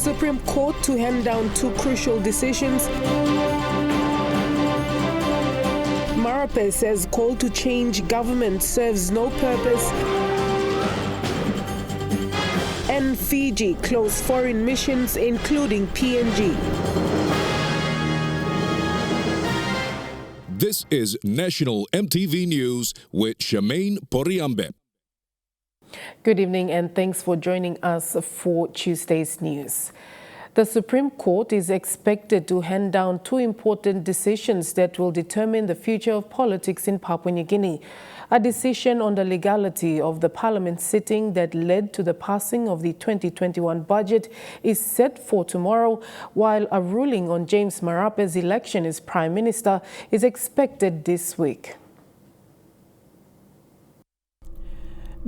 Supreme Court to hand down 2 crucial decisions. Marape says call to change government serves no purpose. And Fiji close foreign missions, including PNG. This is National EMTV News with Shamaine Poriambe. Good evening and thanks for joining us for Tuesday's news. The Supreme Court is expected to hand down 2 important decisions that will determine the future of politics in Papua New Guinea. A decision on the legality of the parliament sitting that led to the passing of the 2021 budget is set for tomorrow, while a ruling on James Marape's election as Prime Minister is expected this week.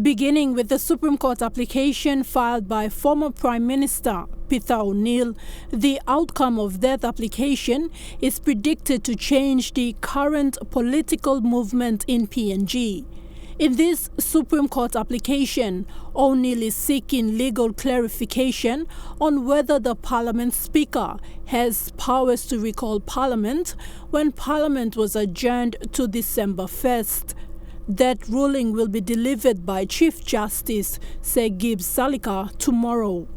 Beginning with the Supreme Court application filed by former Prime Minister Peter O'Neill, the outcome of that application is predicted to change the current political movement in PNG. In this Supreme Court application, O'Neill is seeking legal clarification on whether the Parliament Speaker has powers to recall Parliament when Parliament was adjourned to December 1st. That ruling will be delivered by Chief Justice Sir Gibbs Salika tomorrow.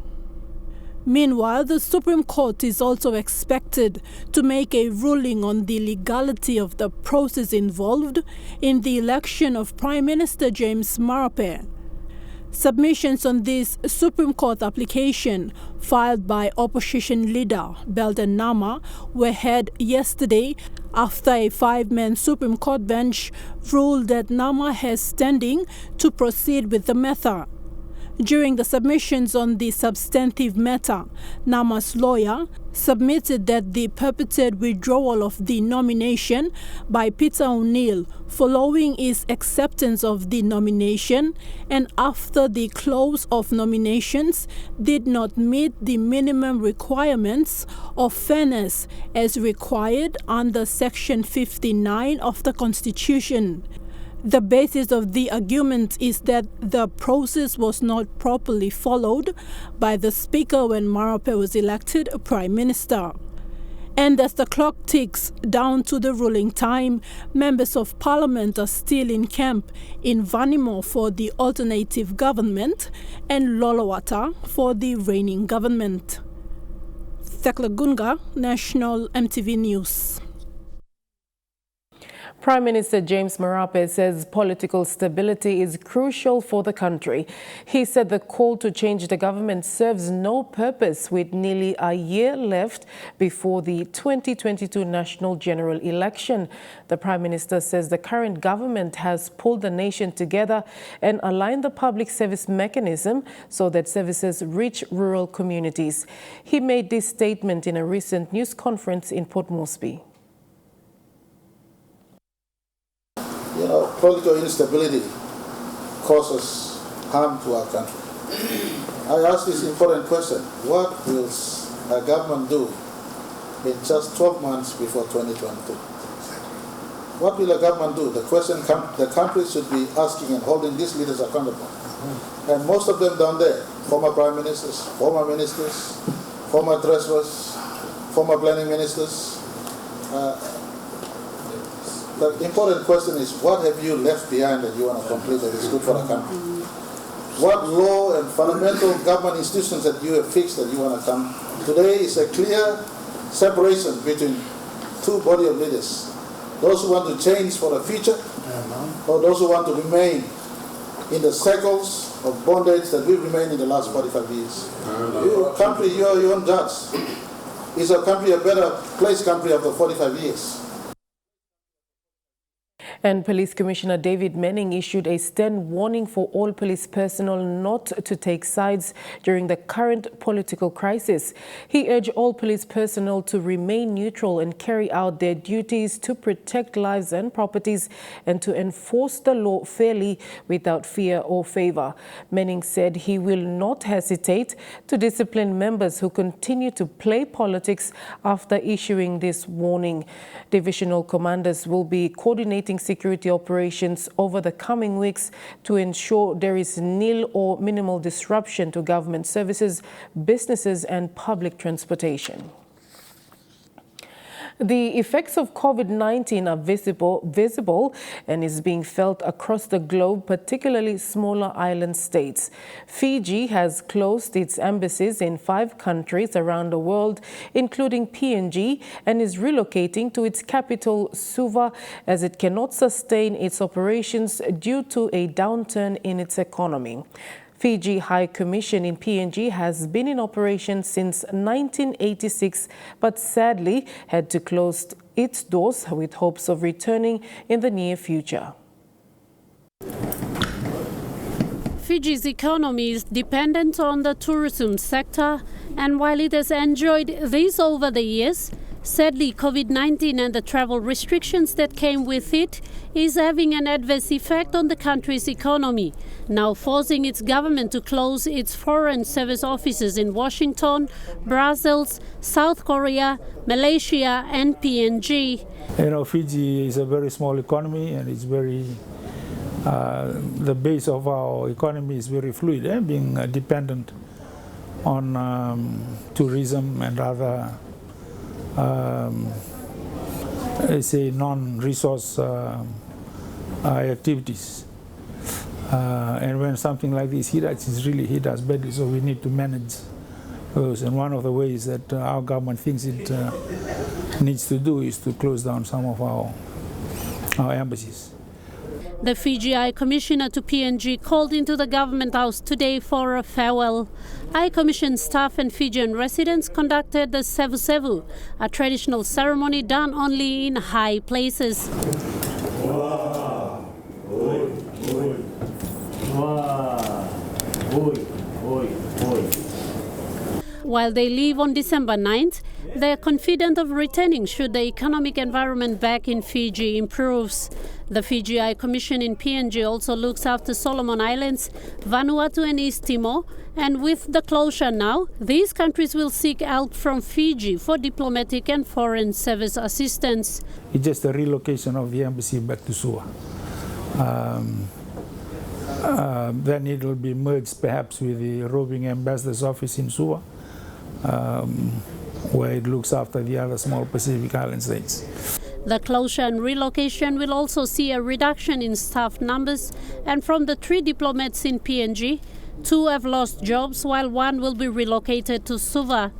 Meanwhile, the Supreme Court is also expected to make a ruling on the legality of the process involved in the election of Prime Minister James Marape. Submissions on this Supreme Court application filed by opposition leader Belden Nama were heard yesterday after a 5-man Supreme Court bench ruled that Nama has standing to proceed with the matter. During the submissions on the substantive matter, Nama's lawyer submitted that the purported withdrawal of the nomination by Peter O'Neill following his acceptance of the nomination and after the close of nominations did not meet the minimum requirements of fairness as required under Section 59 of the Constitution. The basis of the argument is that the process was not properly followed by the Speaker when Marape was elected Prime Minister. And as the clock ticks down to the ruling time, members of Parliament are still in camp in Vanimo for the alternative government and Lolawata for the reigning government. Thekla Gunga, National EMTV News. Prime Minister James Marape says political stability is crucial for the country. He said the call to change the government serves no purpose with nearly a year left before the 2022 national general election. The Prime Minister says the current government has pulled the nation together and aligned the public service mechanism so that services reach rural communities. He made this statement in a recent news conference in Port Moresby. Political instability causes harm to our country. I ask this important question: what will a government do in just 12 months before 2022? What will a government do? The question the country should be asking and holding these leaders accountable. And most of them down there, former prime ministers, former ministers, former treasurers, former planning ministers. The important question is, what have you left behind that you want to complete that is good for the country? What law and fundamental government institutions that you have fixed that you want to come? Today is a clear separation between 2 bodies of leaders. Those who want to change for the future, or those who want to remain in the cycles of bondage that we've remained in the last 45 years. Your country, you are your own judge. Is our country a better place country after 45 years? And Police Commissioner David Manning issued a stern warning for all police personnel not to take sides during the current political crisis. He urged all police personnel to remain neutral and carry out their duties to protect lives and properties and to enforce the law fairly without fear or favor. Manning said he will not hesitate to discipline members who continue to play politics after issuing this warning. Divisional commanders will be coordinating security security operations over the coming weeks to ensure there is nil or minimal disruption to government services, businesses and public transportation. The effects of COVID-19 are visible and is being felt across the globe, particularly smaller island states. Fiji has closed its embassies in 5 countries around the world, including PNG, and is relocating to its capital, Suva, as it cannot sustain its operations due to a downturn in its economy. Fiji High Commission in PNG has been in operation since 1986, but sadly had to close its doors with hopes of returning in the near future. Fiji's economy is dependent on the tourism sector, and while it has enjoyed this over the years, sadly, COVID-19 and the travel restrictions that came with it is having an adverse effect on the country's economy, now forcing its government to close its foreign service offices in Washington, Brussels, South Korea, Malaysia and PNG. You know, Fiji is a very small economy and it's very, the base of our economy is very fluid, being dependent on tourism and other say non-resource activities, and when something like this hit us, it's really hit us badly, so we need to manage those, and one of the ways that our government thinks it needs to do is to close down some of our embassies. The Fiji High Commissioner to PNG called into the Government House today for a farewell. High Commission staff and Fijian residents conducted the Sevu Sevu, a traditional ceremony done only in high places. While they leave on December 9th, they are confident of returning should the economic environment back in Fiji improves. The Fiji High Commission in PNG also looks after Solomon Islands, Vanuatu and East Timor, and with the closure now, these countries will seek help from Fiji for diplomatic and foreign service assistance. It's just a relocation of the embassy back to Suva. Then it will be merged perhaps with the roving ambassador's office in Suva, where it looks after the other small Pacific Island states. The closure and relocation will also see a reduction in staff numbers, and from the 3 diplomats in PNG, 2 have lost jobs while 1 will be relocated to Suva.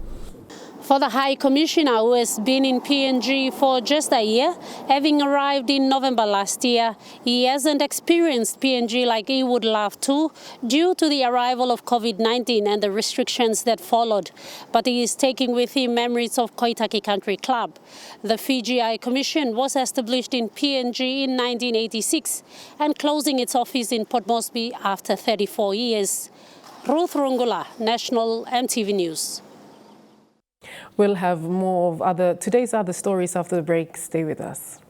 For the High Commissioner, who has been in PNG for just a year, having arrived in November last year, he hasn't experienced PNG like he would love to, due to the arrival of COVID-19 and the restrictions that followed. But he is taking with him memories of Koitaki Country Club. The Fiji High Commission was established in PNG in 1986 and closing its office in Port Moresby after 34 years. Ruth Rungula, National EMTV News. We'll have more of today's other stories after the break. Stay with us.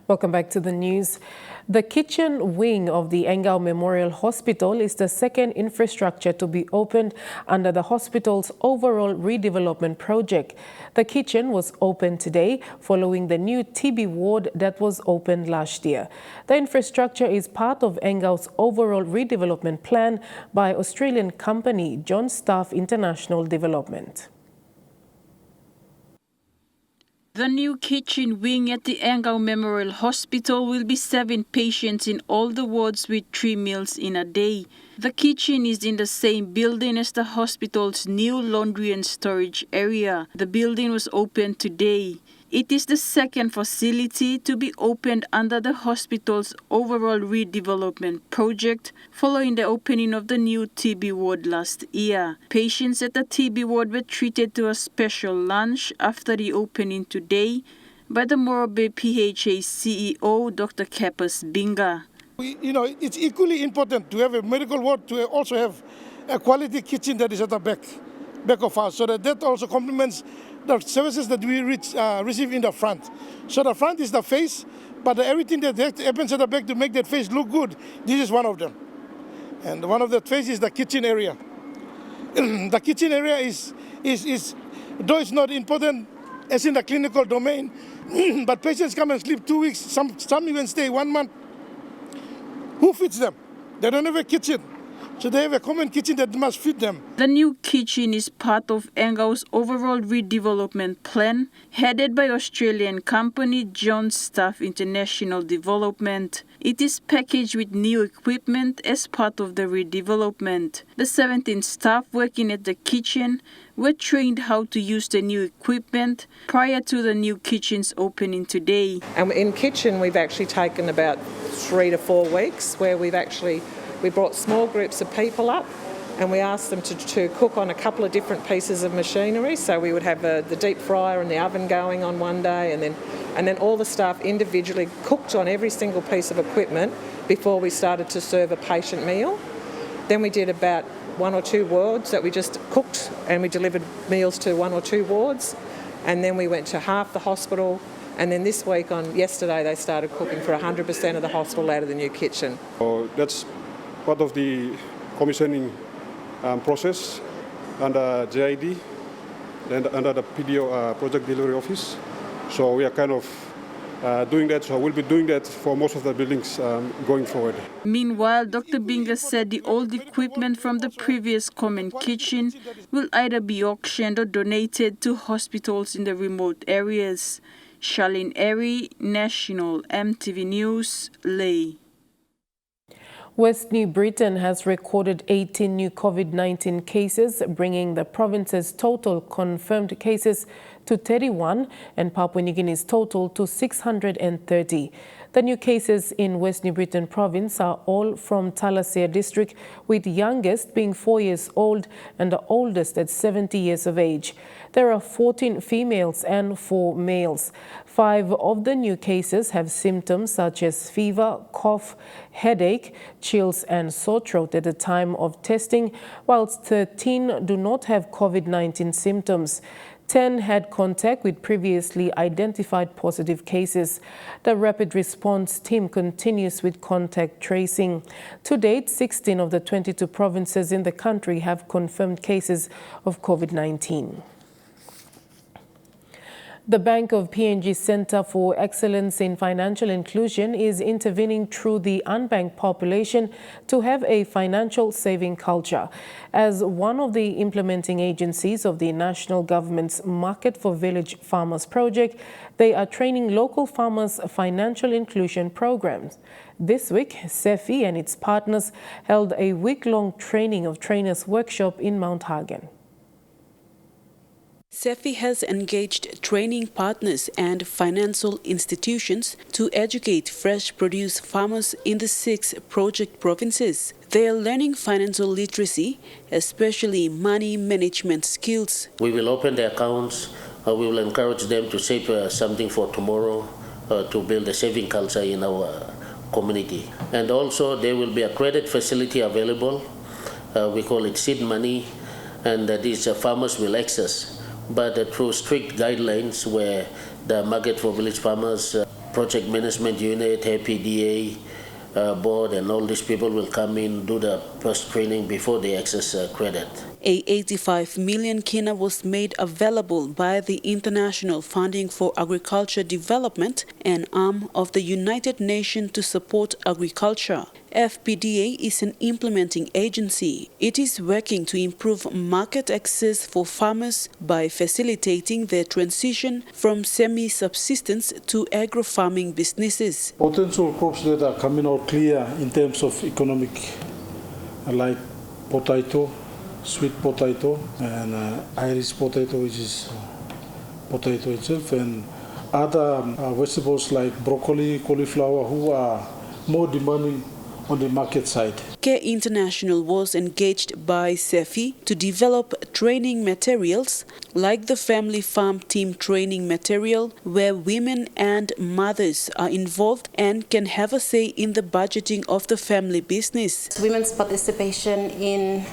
Welcome back to the news. The kitchen wing of the Engau Memorial Hospital is the second infrastructure to be opened under the hospital's overall redevelopment project. The kitchen was opened today following the new TB ward that was opened last year. The infrastructure is part of Engau's overall redevelopment plan by Australian company John Staff International Development. The new kitchen wing at the Engau Memorial Hospital will be serving patients in all the wards with 3 meals in a day. The kitchen is in the same building as the hospital's new laundry and storage area. The building was opened today. It is the second facility to be opened under the hospital's overall redevelopment project following the opening of the new TB ward last year. Patients at the TB ward were treated to a special lunch after the opening today by the Marape PHA CEO, Dr. Kepas Binga. It's equally important to have a medical ward to also have a quality kitchen that is at the back of house, so that also complements the services that we receive in the front. So the front is the face, but everything that happens at the back to make that face look good, this is one of them. And one of the face is the kitchen area. the kitchen area is though it's not important as in the clinical domain, but patients come and sleep 2 weeks, some even stay 1 month. Who feeds them? They don't have a kitchen. So they have a common kitchen that must feed them. The new kitchen is part of Engau's overall redevelopment plan, headed by Australian company John Staff International Development. It is packaged with new equipment as part of the redevelopment. The 17 staff working at the kitchen were trained how to use the new equipment prior to the new kitchen's opening today. And in kitchen, we've actually taken about 3 to 4 weeks where we brought small groups of people up and we asked them to cook on a couple of different pieces of machinery. So we would have the deep fryer and the oven going on one day, and then all the staff individually cooked on every single piece of equipment before we started to serve a patient meal. Then we did about 1 or 2 wards that we just cooked, and we delivered meals to 1 or 2 wards. And then we went to half the hospital. And then this week, yesterday, they started cooking for 100% of the hospital out of the new kitchen. That's part of the commissioning process under JID and under the PDO Project Delivery Office. So we are kind of doing that. So we'll be doing that for most of the buildings going forward. Meanwhile, Dr. Binga said the old equipment from the previous common kitchen will either be auctioned or donated to hospitals in the remote areas. Charlene Airy, National EMTV News, Lae. West New Britain has recorded 18 new COVID-19 cases, bringing the province's total confirmed cases to 31 and Papua New Guinea's total to 630. The new cases in West New Britain province are all from Thalassia district, with the youngest being 4 years old and the oldest at 70 years of age. There are 14 females and 4 males. 5 of the new cases have symptoms such as fever, cough, headache, chills and sore throat at the time of testing, whilst 13 do not have COVID-19 symptoms. 10 had contact with previously identified positive cases. The rapid response team continues with contact tracing. To date, 16 of the 22 provinces in the country have confirmed cases of COVID-19. The Bank of PNG Centre for Excellence in Financial Inclusion is intervening through the unbanked population to have a financial saving culture. As one of the implementing agencies of the national government's Market for Village Farmers project, they are training local farmers' financial inclusion programs. This week, CEFI and its partners held a week-long training of trainers workshop in Mount Hagen. CEFI has engaged training partners and financial institutions to educate fresh produce farmers in the 6 project provinces. They are learning financial literacy, especially money management skills. We will open the accounts. We will encourage them to save something for tomorrow to build a saving culture in our community. And also there will be a credit facility available. We call it seed money, and these farmers will access. But through strict guidelines where the Market for Village Farmers Project Management Unit, PDA board and all these people will come in, do the first training before they access credit. A 85 million kina was made available by the International Funding for Agriculture Development, an arm of the United Nations to support agriculture. FPDA is an implementing agency. It is working to improve market access for farmers by facilitating their transition from semi-subsistence to agro-farming businesses. Potential crops that are coming out clear in terms of economic, like potato, sweet potato, and Irish potato, which is potato itself, and other vegetables like broccoli, cauliflower, who are more demanding on the market side. Care International was engaged by CEFI to develop training materials like the Family Farm Team training material, where women and mothers are involved and can have a say in the budgeting of the family business. Women's participation in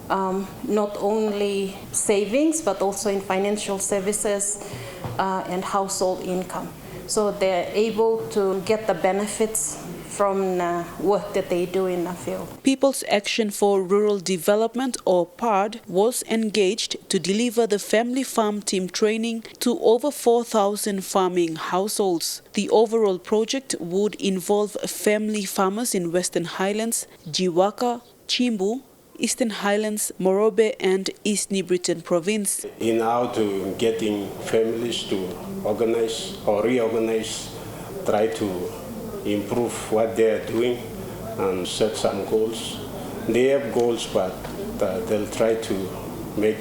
not only savings but also in financial services and household income. So they're able to get the benefits from work that they do in the field. People's Action for Rural Development, or PARD, was engaged to deliver the family farm team training to over 4,000 farming households. The overall project would involve family farmers in Western Highlands, Jiwaka, Chimbu, Eastern Highlands, Marape and East New Britain Province. In how to getting families to organize or reorganize, try to improve what they are doing and set some goals. They have goals, but they'll try to make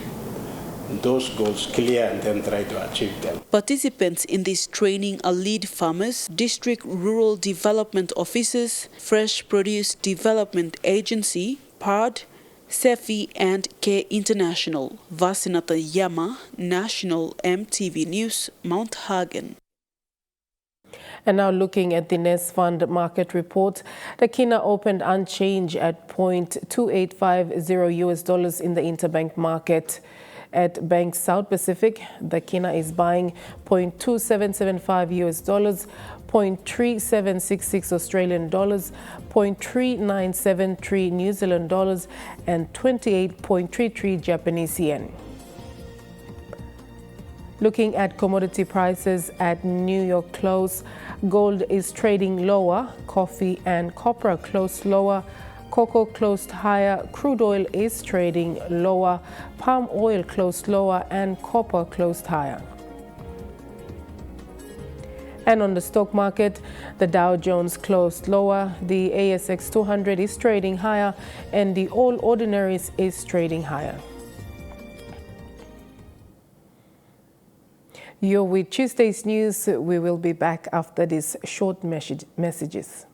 those goals clear and then try to achieve them. Participants in this training are lead farmers, district rural development officers, Fresh Produce Development Agency, PARD, SEFI and K International. Vasinata Yama, National EMTV News, Mount Hagen. And now looking at the Nest Fund market report, the Kina opened unchanged at $0.2850 in the interbank market. At Bank South Pacific, the Kina is buying $0.2775 $0.3766 Australian dollars, $0.3973 New Zealand dollars, and 28.33 Japanese yen. Looking at commodity prices at New York close, gold is trading lower, coffee and copper closed lower, cocoa closed higher, crude oil is trading lower, palm oil closed lower, and copper closed higher. And on the stock market, the Dow Jones closed lower, the ASX 200 is trading higher, and the All Ordinaries is trading higher. You're with Tuesday's News. We will be back after these short messages.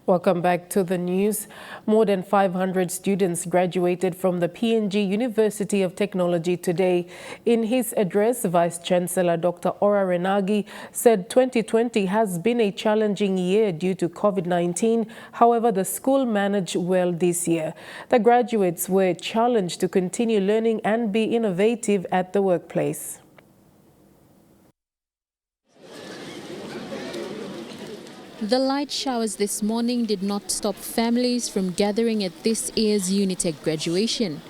Welcome back to the news. More than 500 students graduated from the PNG University of Technology today. In his address, Vice Chancellor Dr. Ora Renagi said 2020 has been a challenging year due to COVID-19. However, the school managed well this year. The graduates were challenged to continue learning and be innovative at the workplace. The light showers this morning did not stop families from gathering at this year's Unitec graduation.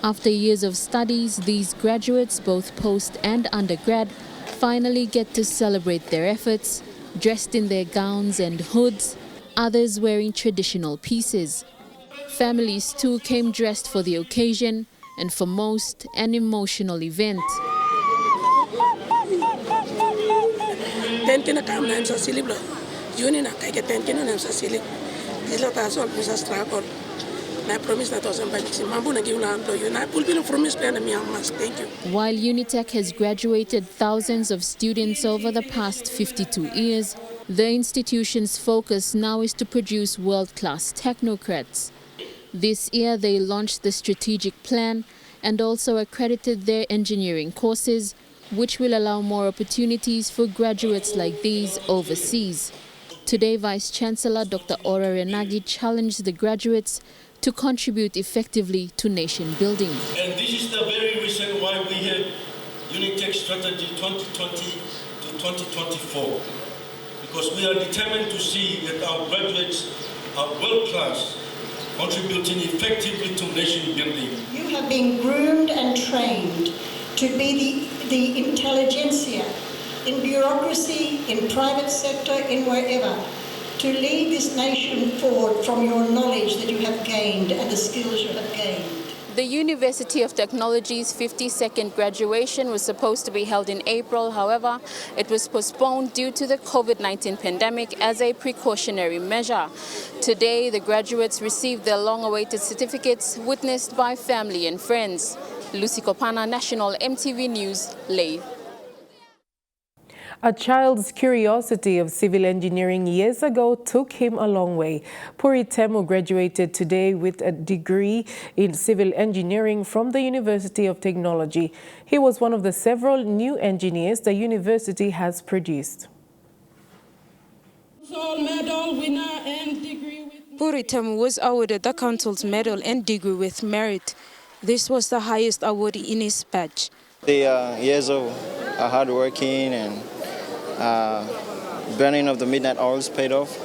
After years of studies, these graduates, both post and undergrad, finally get to celebrate their efforts, dressed in their gowns and hoods, others wearing traditional pieces. Families too came dressed for the occasion, and for most, an emotional event. While Unitec has graduated thousands of students over the past 52 years, the institution's focus now is to produce world-class technocrats. This year they launched the strategic plan and also accredited their engineering courses, which will allow more opportunities for graduates like these overseas. Today, Vice Chancellor Dr. Ora Renagi challenged the graduates to contribute effectively to nation building. And this is the very reason why we have Unitec Strategy 2020 to 2024, because we are determined to see that our graduates are world-class, contributing effectively to nation building. You have been groomed and trained to be the intelligentsia in bureaucracy, in private sector, in wherever, to lead this nation forward from your knowledge that you have gained and the skills you have gained. The University of Technology's 52nd graduation was supposed to be held in April. However, it was postponed due to the COVID-19 pandemic as a precautionary measure. Today, the graduates received their long-awaited certificates, witnessed by family and friends. Lucy Kopana, National EMTV News, Lae. A child's curiosity of civil engineering years ago took him a long way. Puri Temu graduated today with a degree in civil engineering from the University of Technology. He was one of the several new engineers the university has produced. Puri Temu was awarded the Council's Medal and Degree with Merit. This was the highest award in his batch. The years of hard-working and burning of the midnight oils paid off.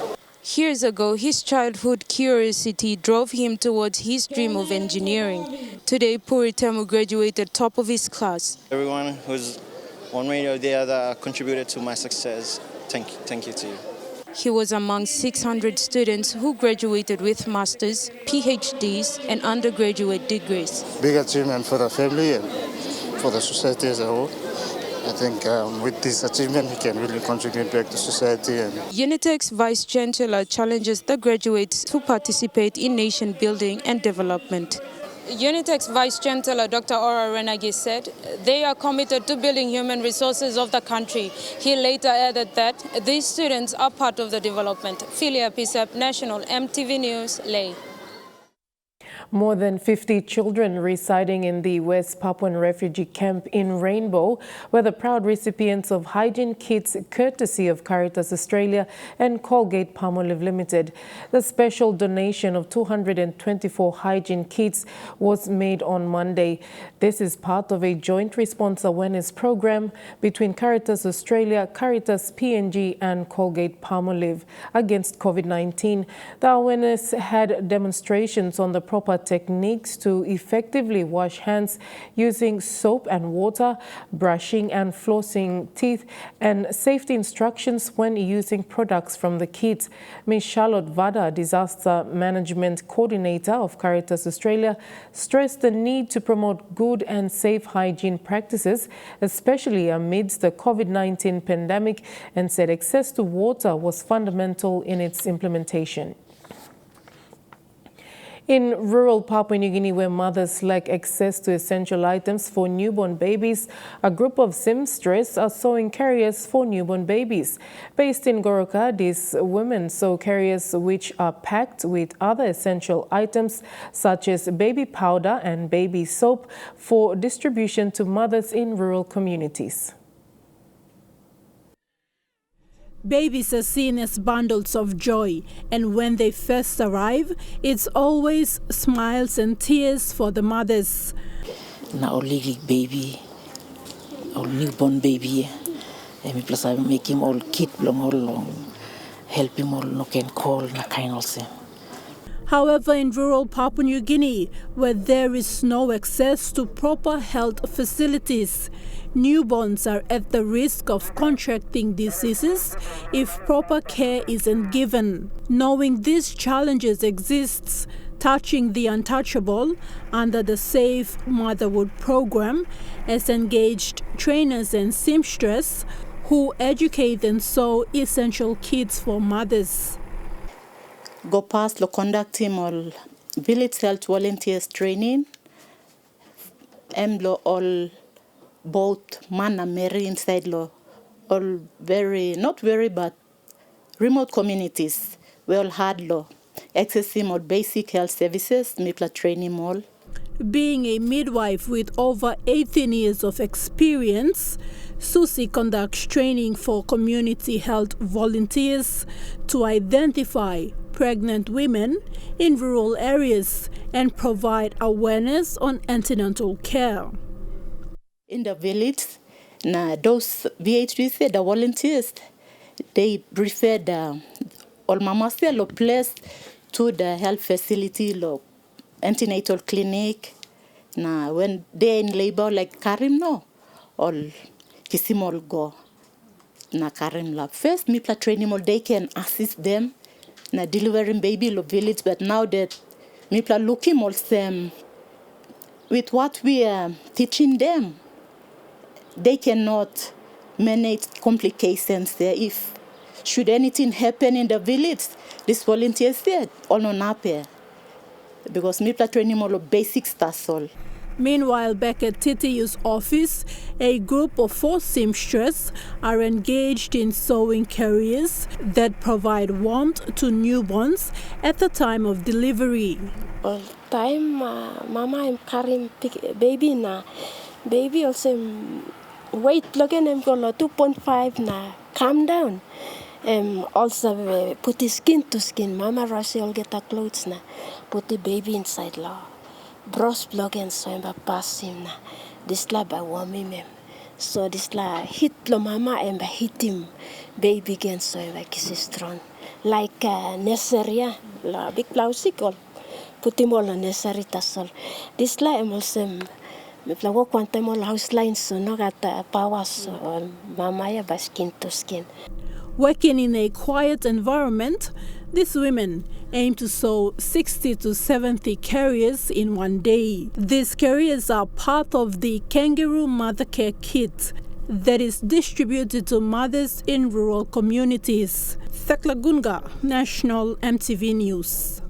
Years ago, his childhood curiosity drove him towards his dream of engineering. Today, Puritemu graduated top of his class. Everyone who's one way or the other contributed to my success. Thank you to you. He was among 600 students who graduated with masters, PhDs, and undergraduate degrees. Big achievement for the family and for the society as a whole. I think with this achievement, he can really contribute back to society. Unitech's Vice Chancellor challenges the graduates to participate in nation building and development. Unitech's Vice Chancellor, Dr. Ora Renagi, said they are committed to building human resources of the country. He later added that these students are part of the development. Philia Pisap, National EMTV News, Leh. More than 50 children residing in the West Papuan refugee camp in Rainbow were the proud recipients of hygiene kits courtesy of Caritas Australia and Colgate Palmolive Limited. The special donation of 224 hygiene kits was made on Monday. This is part of a joint response awareness program between Caritas Australia, Caritas PNG and Colgate Palmolive against COVID-19. The awareness had demonstrations on the proper techniques to effectively wash hands using soap and water, brushing and flossing teeth, and safety instructions when using products from the kits. Ms. Charlotte Vada, Disaster Management Coordinator of Caritas Australia, stressed the need to promote good and safe hygiene practices, especially amidst the COVID-19 pandemic, and said access to water was fundamental in its implementation. In rural Papua New Guinea, where mothers lack access to essential items for newborn babies, a group of seamstresses are sewing carriers for newborn babies. Based in Goroka, these women sew carriers which are packed with other essential items such as baby powder and baby soap for distribution to mothers in rural communities. Babies are seen as bundles of joy, and when they first arrive, it's always smiles and tears for the mothers. Na only baby, or newborn baby, and plus I make him all kid long, help him all no can call na kind also. However, in rural Papua New Guinea, where there is no access to proper health facilities, newborns are at the risk of contracting diseases if proper care isn't given. Knowing these challenges exists, Touching the Untouchable under the Safe Motherhood program has engaged trainers and seamstresses who educate and sew essential kits for mothers. Go past lo conduct him all village health volunteers training. Lo all both man and Mary inside lo all very not very but remote communities. We all had lo access him all basic health services. Mipla train him all. Being a midwife with over 18 years of experience, Susie conducts training for community health volunteers to identify pregnant women in rural areas and provide awareness on antenatal care. In the village, those VHVs, the volunteers, they refer the all mamas there place to the health facility, antenatal clinic. When they're in labor, like Karim, no, all kisimol go. Karim lab. First, Mipla training all they can assist them. Delivering baby in the village, but now that Mipla looking all them with what we are teaching them, they cannot manage complications there. If should anything happen in the village, these volunteers there all not happy because Mipla training all of basic stuff all. Meanwhile, back at TTU's office, a group of 4 seamstresses are engaged in sewing carriers that provide warmth to newborns at the time of delivery. All time, mama, I'm carrying baby na. Baby also weight looking I'm gonna 2.5 na. Calm down. Also put the skin to skin. Mama Russell get the clothes na. Put the baby inside law. bros blogen so emba passim na disla ba wami mem. So disla hit lo mama emba hit him baby gen so emba kisi strong. Like nursery la big plausikol. Putim all nursery tasol. Disla emolsem me plago quantum all house lines so no got powers mama ya ba skin to skin. Working in a quiet environment, these women aim to sew 60 to 70 carriers in one day. These carriers are part of the Kangaroo Mother Care Kit that is distributed to mothers in rural communities. Thekla Gunga, National EMTV News.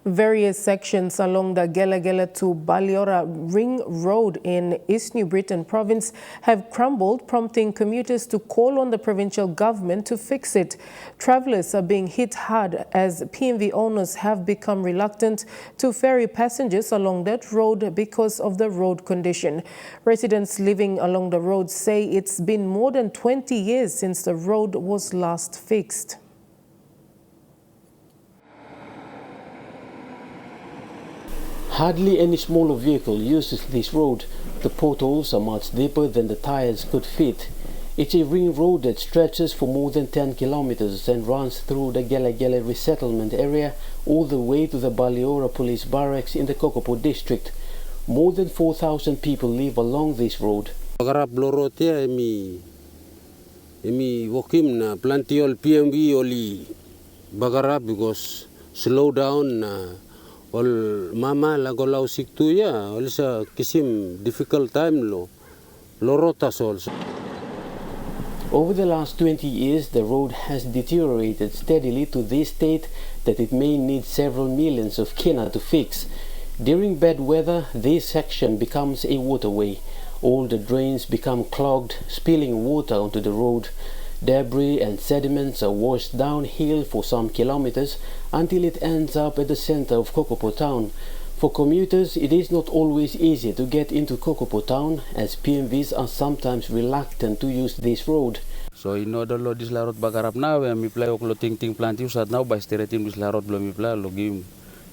Various sections along the Gelegele to Baliora Ring Road in East New Britain province have crumbled, prompting commuters to call on the provincial government to fix it. Travellers are being hit hard as PMV owners have become reluctant to ferry passengers along that road because of the road condition. Residents living along the road say it's been more than 20 years since the road was last fixed. Hardly any smaller vehicle uses this road. The potholes are much deeper than the tires could fit. It's a ring road that stretches for more than 10 kilometers and runs through the Gelegele resettlement area all the way to the Baliora police barracks in the Kokopo district. More than 4,000 people live along this road. Emi wokim na plantiol PMV oli bagara because slow down ol mama lagolau siktu ya ol sa kisim difficult time lo lorotas also. Over the last 20 years, the road has deteriorated steadily to this state that it may need several millions of kina to fix. During bad weather, this section becomes a waterway. All the drains become clogged, spilling water onto the road. Debris and sediments are washed downhill for some kilometers until it ends up at the center of Kokopo town. For commuters, it is not always easy to get into Kokopo town as PMVs are sometimes reluctant to use this road. So ino dolo dis larot bagarap na we mi play oklo ting planti usat now by stereotim dis larot lo mi play lo gim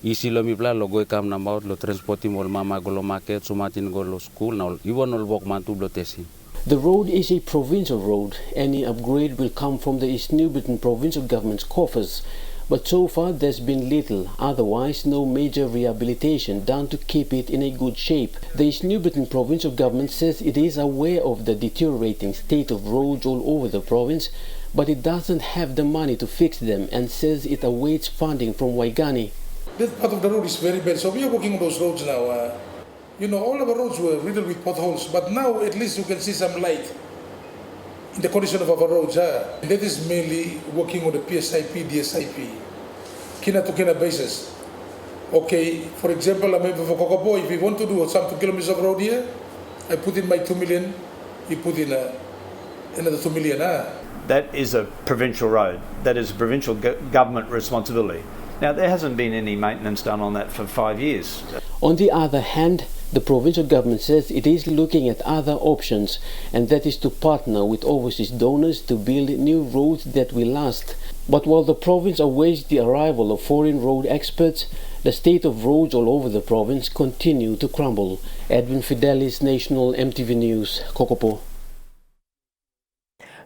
isi lo mi play lo go kam na maut lo transportim ol mama go lo market sumatin go lo school na iwan ol bok mantu lo tesi. The road is a provincial road. Any upgrade will come from the East New Britain provincial government's coffers. But so far there's been little, otherwise no major rehabilitation done to keep it in a good shape. The East New Britain provincial government says it is aware of the deteriorating state of roads all over the province, but it doesn't have the money to fix them and says it awaits funding from Waigani. That part of the road is very bad, so we are working on those roads now. You know, all of our roads were riddled with potholes, but now at least you can see some light in the condition of our roads. That is mainly working on the PSIP, DSIP, kina to kina basis. Okay, for example, I'm able for Kokopo, if we want to do some 2 kilometers of road here, I put in my 2 million, you put in another 2 million. That is a provincial road. That is provincial government responsibility. Now, there hasn't been any maintenance done on that for 5 years. On the other hand, the provincial government says it is looking at other options, and that is to partner with overseas donors to build new roads that will last. But while the province awaits the arrival of foreign road experts, the state of roads all over the province continue to crumble. Edwin Fidelis, National EMTV News, Kokopo.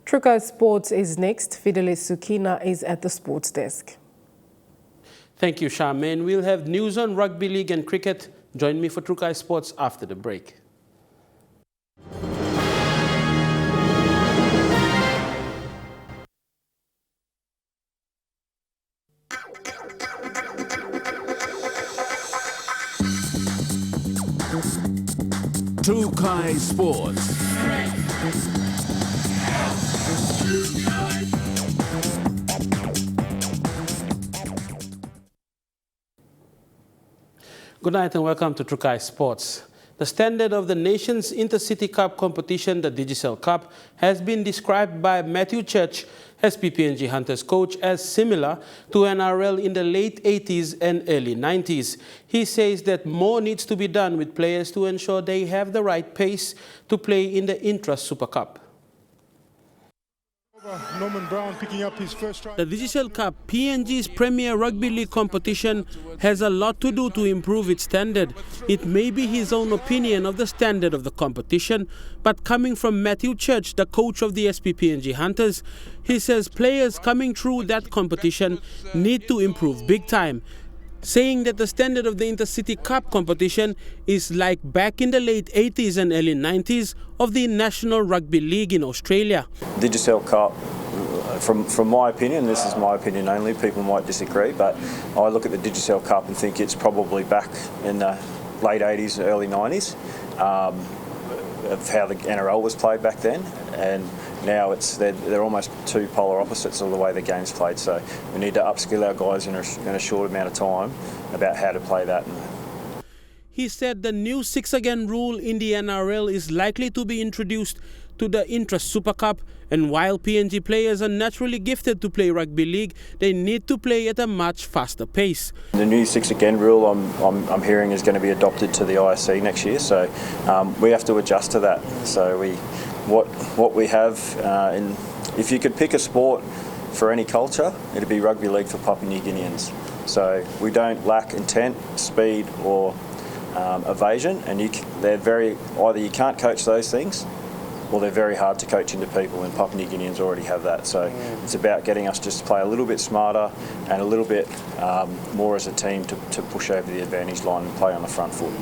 Trukai Sports is next. Fidelis Sukina is at the sports desk. Thank you, Charmaine. We'll have news on rugby league and cricket. Join me for Trukai Sports after the break. Trukai Sports. Good night and welcome to Trukai Sports. The standard of the nation's Intercity Cup competition, the Digicel Cup, has been described by Matthew Church, SPPNG Hunters coach, as similar to NRL in the late 80s and early 90s. He says that more needs to be done with players to ensure they have the right pace to play in the Intra Super Cup. Norman Brown picking up his first try. The Digicel Cup, PNG's Premier Rugby League competition, has a lot to do to improve its standard. It may be his own opinion of the standard of the competition, but coming from Matthew Church, the coach of the SPPNG Hunters, he says players coming through that competition need to improve big time, saying that the standard of the Intercity Cup competition is like back in the late 80s and early 90s of the National Rugby League in Australia. Digicel Cup, from my opinion, this is my opinion only, people might disagree, but I look at the Digicel Cup and think it's probably back in the late 80s and early 90s of how the NRL was played back then, and now they're almost two polar opposites of the way the game's played. So we need to upskill our guys in a short amount of time about how to play that. He said the new 6-again rule in the NRL is likely to be introduced to the Interest Super Cup, and while PNG players are naturally gifted to play rugby league, they need to play at a much faster pace. The new 6-again rule I'm hearing is going to be adopted to the ISC next year, so we have to adjust to that. So what we have, if you could pick a sport for any culture, it'd be rugby league for Papua New Guineans. So we don't lack intent, speed or evasion, and either you can't coach those things or they're very hard to coach into people, and Papua New Guineans already have that. So it's about getting us just to play a little bit smarter and a little bit more as a team to push over the advantage line and play on the front foot.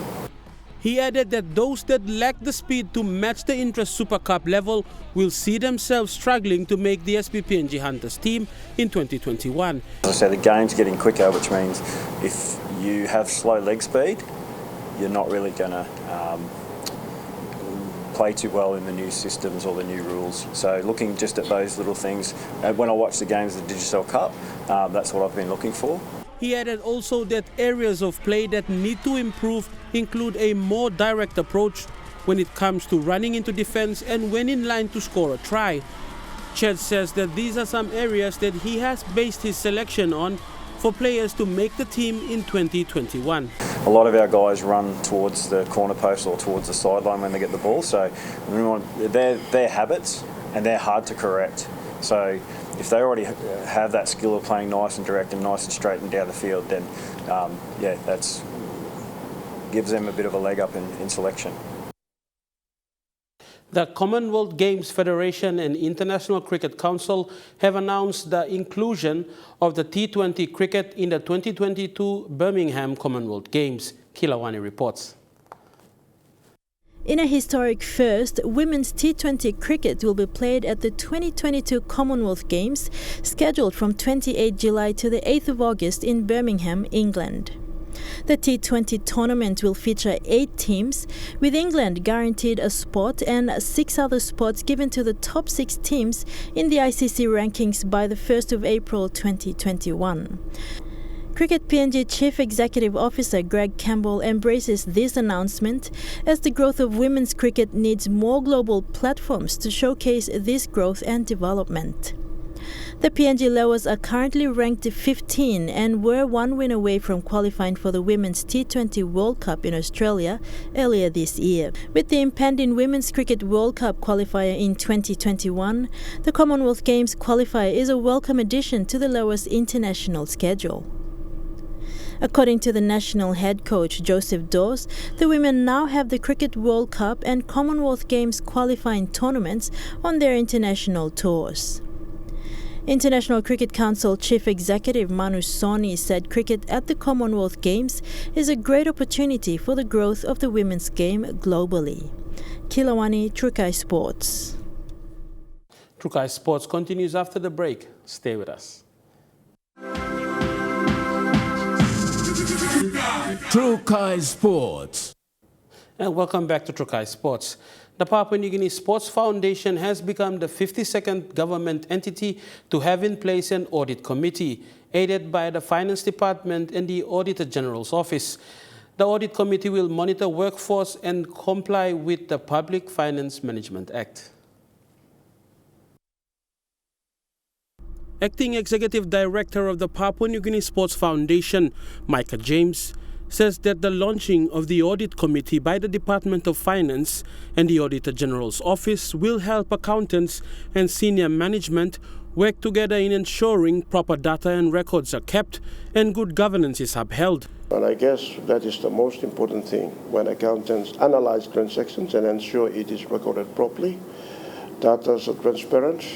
He added that those that lack the speed to match the Interest Super Cup level will see themselves struggling to make the SPPNG Hunters team in 2021. As I said, the game's getting quicker, which means if you have slow leg speed, you're not really going to play too well in the new systems or the new rules. So looking just at those little things, when I watch the games of the Digicel Cup, that's what I've been looking for. He added also that areas of play that need to improve include a more direct approach when it comes to running into defense and when in line to score a try. Ched says that these are some areas that he has based his selection on for players to make the team in 2021. A lot of our guys run towards the corner post or towards the sideline when they get the ball, so they're habits and they're hard to correct. So if they already have that skill of playing nice and direct and nice and straight and down the field, then that gives them a bit of a leg up in selection. The Commonwealth Games Federation and International Cricket Council have announced the inclusion of the T20 cricket in the 2022 Birmingham Commonwealth Games. Kilawani reports. In a historic first, women's T20 cricket will be played at the 2022 Commonwealth Games, scheduled from 28 July to the 8th of August in Birmingham, England. The T20 tournament will feature 8 teams, with England guaranteed a spot and 6 other spots given to the top 6 teams in the ICC rankings by the 1st of April 2021. Cricket PNG Chief Executive Officer Greg Campbell embraces this announcement as the growth of women's cricket needs more global platforms to showcase this growth and development. The PNG Lowers are currently ranked 15 and were one win away from qualifying for the Women's T20 World Cup in Australia earlier this year. With the impending Women's Cricket World Cup qualifier in 2021, the Commonwealth Games qualifier is a welcome addition to the Lowers' international schedule. According to the national head coach Joseph Dawes, the women now have the Cricket World Cup and Commonwealth Games qualifying tournaments on their international tours. International Cricket Council Chief Executive Manu Soni said cricket at the Commonwealth Games is a great opportunity for the growth of the women's game globally. Kilawani, Trukai Sports. Trukai Sports continues after the break. Stay with us. Trukai Sports. And welcome back to Trukai Sports. The Papua New Guinea Sports Foundation has become the 52nd government entity to have in place an audit committee, aided by the Finance Department and the Auditor General's Office. The audit committee will monitor workforce and comply with the Public Finance Management Act. Acting Executive Director of the Papua New Guinea Sports Foundation, Micah James, says that the launching of the audit committee by the Department of Finance and the Auditor General's Office will help accountants and senior management work together in ensuring proper data and records are kept and good governance is upheld. And I guess that is the most important thing when accountants analyze transactions and ensure it is recorded properly. Data are transparent,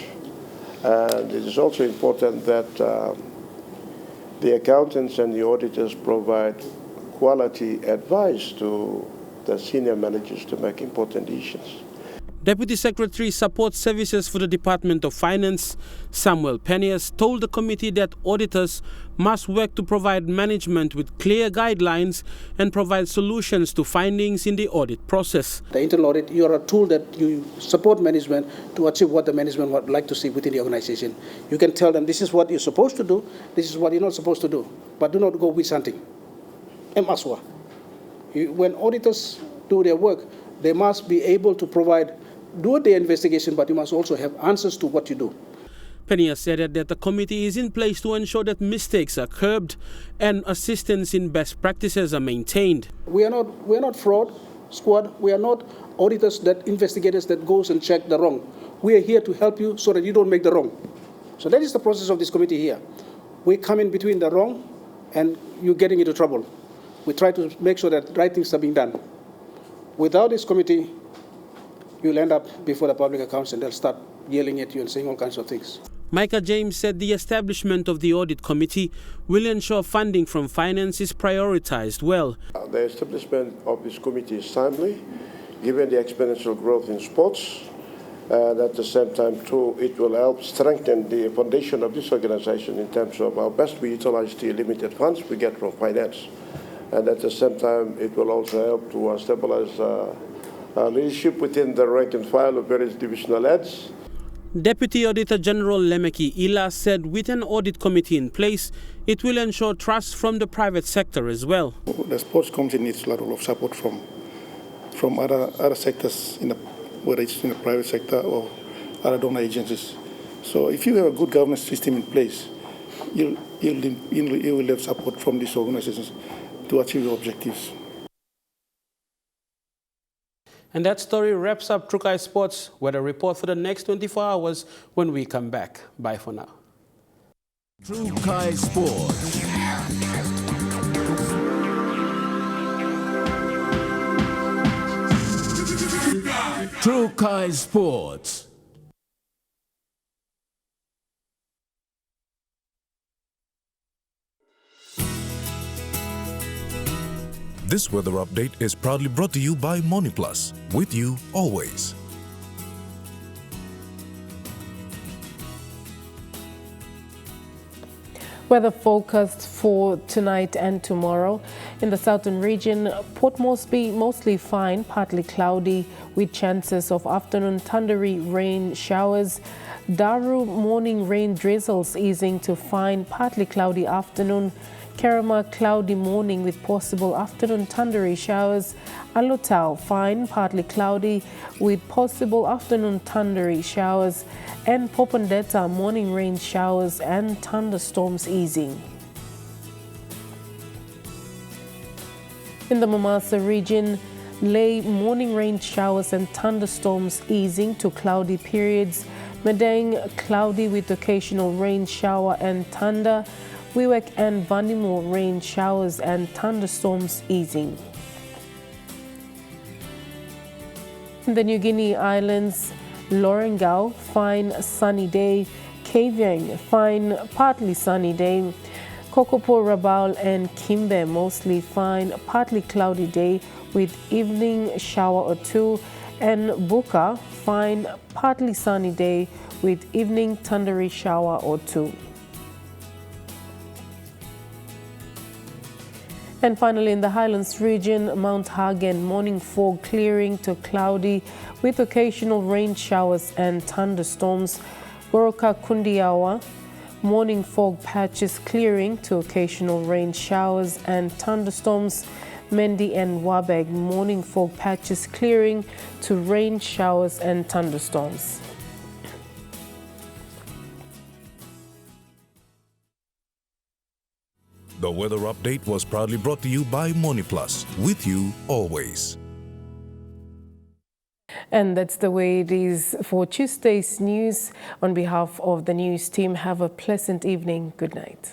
and it is also important that the accountants and the auditors provide quality advice to the senior managers to make important decisions. Deputy Secretary Support Services for the Department of Finance, Samuel Penias, told the committee that auditors must work to provide management with clear guidelines and provide solutions to findings in the audit process. The internal audit, you are a tool that you support management to achieve what the management would like to see within the organization. You can tell them this is what you're supposed to do, this is what you're not supposed to do, but do not go with something. When auditors do their work, they must be able to do their investigation, but you must also have answers to what you do. Penias said that the committee is in place to ensure that mistakes are curbed and assistance in best practices are maintained. We are not fraud squad. We are not auditors, investigators that goes and check the wrong. We are here to help you so that you don't make the wrong. So that is the process of this committee here. We come in between the wrong and you getting into trouble. We try to make sure that right things are being done. Without this committee, you'll end up before the public accounts and they'll start yelling at you and saying all kinds of things. Micah James said the establishment of the audit committee will ensure funding from finance is prioritized well. The establishment of this committee is timely, given the exponential growth in sports. And at the same time, too, it will help strengthen the foundation of this organization in terms of how best we utilize the limited funds we get from finance. And at the same time, it will also help to stabilize leadership within the rank and file of various divisional heads. Deputy Auditor General Lemeki Ila said with an audit committee in place, it will ensure trust from the private sector as well. The sports committee needs a lot of support from other sectors, whether it's in the private sector or other donor agencies. So if you have a good governance system in place, you will have support from these organizations to achieve your objectives. And that story wraps up Trukai Sports Weather Report for the next 24 hours when we come back. Bye for now. Trukai Sports. Trukai Sports. This weather update is proudly brought to you by MoniPlus, with you always. Weather forecast for tonight and tomorrow. In the southern region, Port Moresby mostly fine, partly cloudy with chances of afternoon thundery rain showers. Daru morning rain drizzles easing to fine, partly cloudy afternoon. Kerama cloudy morning with possible afternoon thundery showers. Alotau fine, partly cloudy with possible afternoon thundery showers. And Popondetta morning rain showers and thunderstorms easing. In the Momasa region, Lay morning rain showers and thunderstorms easing to cloudy periods. Madang cloudy with occasional rain shower and thunder. Wewak and Vanimo rain showers and thunderstorms easing. In the New Guinea Islands, Lorengau, fine sunny day. Kavieng, fine partly sunny day. Kokopo, Rabaul and Kimbe, mostly fine, partly cloudy day with evening shower or two. And Buka, fine, partly sunny day with evening thundery shower or two. And finally, in the Highlands region, Mount Hagen, morning fog clearing to cloudy with occasional rain showers and thunderstorms. Goroka Kundiawa, morning fog patches clearing to occasional rain showers and thunderstorms. Mendi and Wabeg, morning fog patches clearing to rain showers and thunderstorms. The weather update was proudly brought to you by MoneyPlus, with you always. And that's the way it is for Tuesday's news. On behalf of the news team, have a pleasant evening. Good night.